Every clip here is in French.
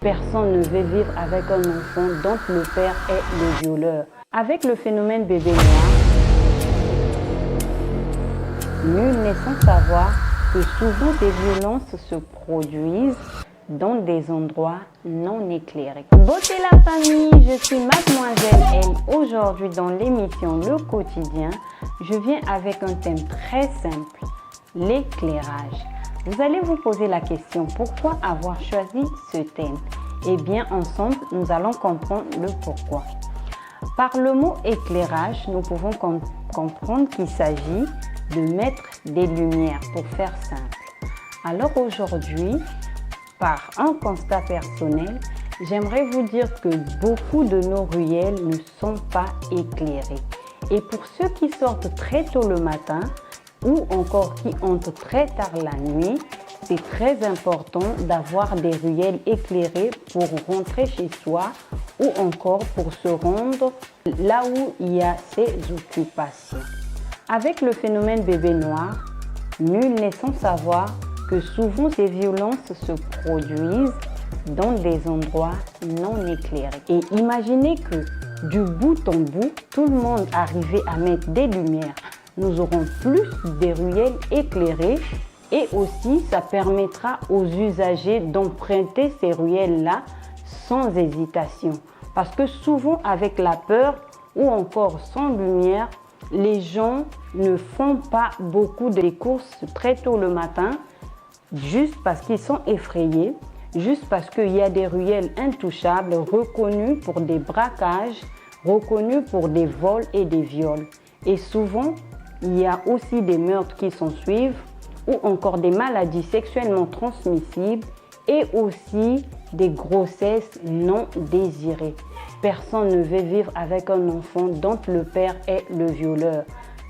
Personne ne veut vivre avec un enfant dont le père est le violeur. Avec le phénomène bébé noir, nul n'est sans savoir que souvent des violences se produisent dans des endroits non éclairés. Beauté la famille, je suis Mademoiselle M. Aujourd'hui dans l'émission Le Quotidien, je viens avec un thème très simple, l'éclairage. Vous allez vous poser la question, pourquoi avoir choisi ce thème? Eh bien, ensemble, nous allons comprendre le pourquoi. Par le mot éclairage, nous pouvons comprendre qu'il s'agit de mettre des lumières, pour faire simple. Alors aujourd'hui, par un constat personnel, j'aimerais vous dire que beaucoup de nos ruelles ne sont pas éclairées. Et pour ceux qui sortent très tôt le matin ou encore qui entrent très tard la nuit, c'est très important d'avoir des ruelles éclairées pour rentrer chez soi ou encore pour se rendre là où il y a ses occupations. Avec le phénomène bébé noir, nul n'est sans savoir que souvent ces violences se produisent dans des endroits non éclairés. Et imaginez que du bout en bout, tout le monde arrivait à mettre des lumières. Nous aurons plus des ruelles éclairées et aussi ça permettra aux usagers d'emprunter ces ruelles-là sans hésitation. Parce que souvent avec la peur ou encore sans lumière, les gens ne font pas beaucoup de courses très tôt le matin juste parce qu'ils sont effrayés, juste parce qu'il y a des ruelles intouchables reconnues pour des braquages, reconnues pour des vols et des viols. Et souvent, il y a aussi des meurtres qui s'en suivent ou encore des maladies sexuellement transmissibles et aussi des grossesses non désirées. Personne ne veut vivre avec un enfant dont le père est le violeur.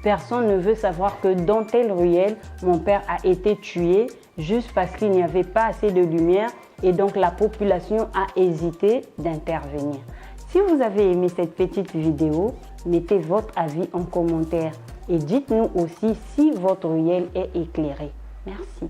Personne ne veut savoir que dans telle ruelle, mon père a été tué juste parce qu'il n'y avait pas assez de lumière et donc la population a hésité d'intervenir. Si vous avez aimé cette petite vidéo, mettez votre avis en commentaire et dites-nous aussi si votre ruelle est éclairée. Merci.